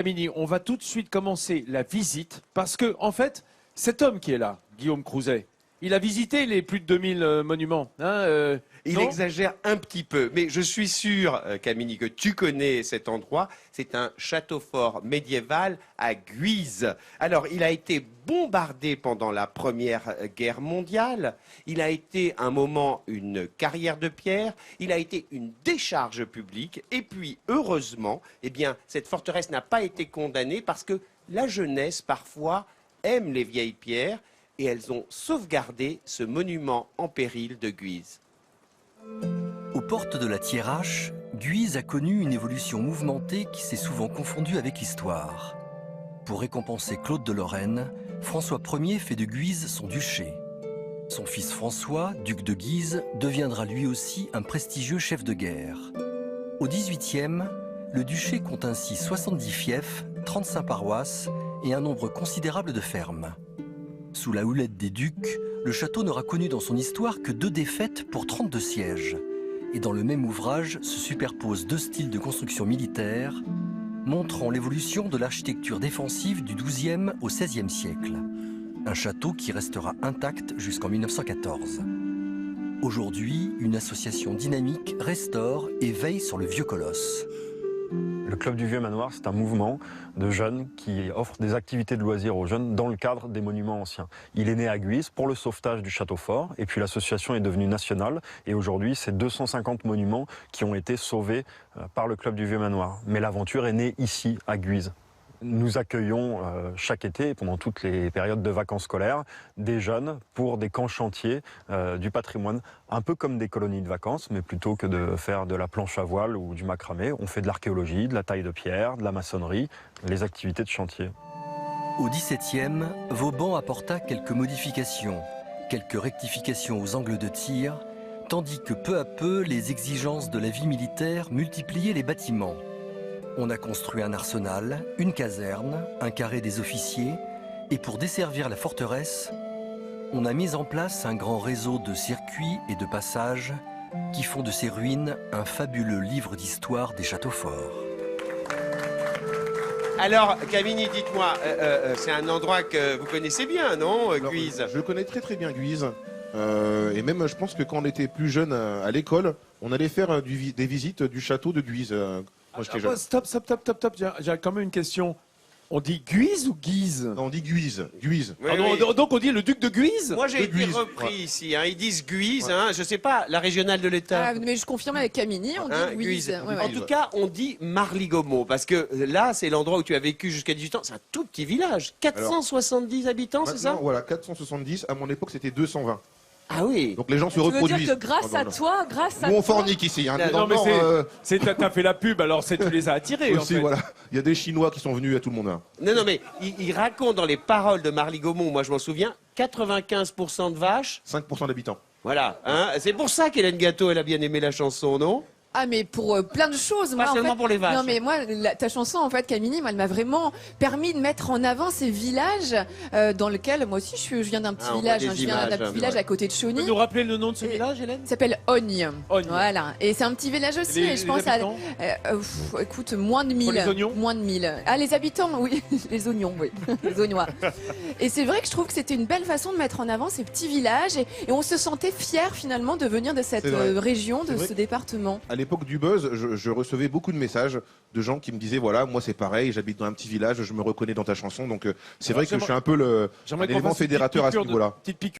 Camini, on va tout de suite commencer la visite parce que, en fait, cet homme qui est là, Guillaume Crouzet, il a visité les plus de 2000 monuments. Il exagère un petit peu, mais je suis sûr, Camini, que tu connais cet endroit. C'est un château fort médiéval à Guise. Alors, il a été bombardé pendant la Première Guerre mondiale. Il a été un moment une carrière de pierre. Il a été une décharge publique. Et puis, heureusement, eh bien, cette forteresse n'a pas été condamnée parce que la jeunesse, parfois, aime les vieilles pierres et elles ont sauvegardé ce monument en péril de Guise. Aux portes de la Thiérache, Guise a connu une évolution mouvementée qui s'est souvent confondue avec l'histoire. Pour récompenser Claude de Lorraine, François Ier fait de Guise son duché. Son fils François, duc de Guise, deviendra lui aussi un prestigieux chef de guerre. Au XVIIIe, le duché compte ainsi 70 fiefs, 35 paroisses et un nombre considérable de fermes. Sous la houlette des ducs, le château n'aura connu dans son histoire que 2 défaites pour 32 sièges. Et dans le même ouvrage se superposent 2 styles de construction militaire, montrant l'évolution de l'architecture défensive du XIIe au XVIe siècle. Un château qui restera intact jusqu'en 1914. Aujourd'hui, une association dynamique restaure et veille sur le vieux colosse. Le Club du Vieux Manoir, c'est un mouvement de jeunes qui offre des activités de loisirs aux jeunes dans le cadre des monuments anciens. Il est né à Guise pour le sauvetage du château fort et puis l'association est devenue nationale et aujourd'hui c'est 250 monuments qui ont été sauvés par le Club du Vieux Manoir. Mais l'aventure est née ici à Guise. Nous accueillons chaque été, pendant toutes les périodes de vacances scolaires, des jeunes pour des camps chantiers du patrimoine, un peu comme des colonies de vacances, mais plutôt que de faire de la planche à voile ou du macramé, on fait de l'archéologie, de la taille de pierre, de la maçonnerie, les activités de chantier. Au XVIIe, Vauban apporta quelques modifications, quelques rectifications aux angles de tir, tandis que peu à peu, les exigences de la vie militaire multipliaient les bâtiments. On a construit un arsenal, une caserne, un carré des officiers, et pour desservir la forteresse, on a mis en place un grand réseau de circuits et de passages qui font de ces ruines un fabuleux livre d'histoire des châteaux forts. Alors, Camini, dites-moi, c'est un endroit que vous connaissez bien, non, Guise? Je connais très très bien Guise. Et même, je pense que quand on était plus jeune à l'école, on allait faire des visites du château de Guise. Moi, j'étais jeune. Stop. J'ai quand même une question. On dit Guise ou Guise? Non, on dit Guise. Guise. Oui, Donc on dit le duc de Guise? Moi, j'ai été repris ici. Hein. Ils disent Guise. Ouais. Hein. Je sais pas, la régionale de l'État. Ah, mais je confirme avec Camini, on dit Guise. Ouais. En tout cas, on dit Marly-Gomo. Parce que là, c'est l'endroit où tu as vécu jusqu'à 18 ans. C'est un tout petit village. 470 habitants, c'est ça? Voilà, 470. À mon époque, c'était 220. Ah oui. Donc les gens se Tu veux reproduisent. dire que grâce à toi, Nous, on fornique ici. Hein. Non, mais t'as fait la pub, alors tu les as attirés. Aussi, en fait. voilà. Il y a des Chinois qui sont venus à tout le monde. Hein. Non, mais il raconte dans les paroles de Marly-Gomo, moi je m'en souviens, 95% de vaches. 5% d'habitants. Voilà. Hein. C'est pour ça qu'Hélène Gâteau, elle a bien aimé la chanson, non? Ah, mais pour plein de choses. Pas seulement pour les vaches. Non, mais moi, ta chanson, en fait, Camini, elle m'a vraiment permis de mettre en avant ces villages dans lesquels, moi aussi, je viens d'un petit village. Je viens d'un petit village à côté de Tu Chauny. peux nous rappeler le nom de ce village, Hélène? Il s'appelle Ogne. Ogne. Voilà. Et c'est un petit village aussi. Et je pense habitants écoute, moins de 1000. Pour les oignons? Moins de 1000. Ah, les habitants, oui. Les oignons, oui. Les oignois. Et c'est vrai que je trouve que c'était une belle façon de mettre en avant ces petits villages. Et on se sentait fiers, finalement, de venir de cette région, de ce département. À l'époque du buzz, je recevais beaucoup de messages de gens qui me disaient voilà, moi c'est pareil, j'habite dans un petit village, je me reconnais dans ta chanson. Donc c'est vrai que je suis un peu l'élément fédérateur à ce niveau-là.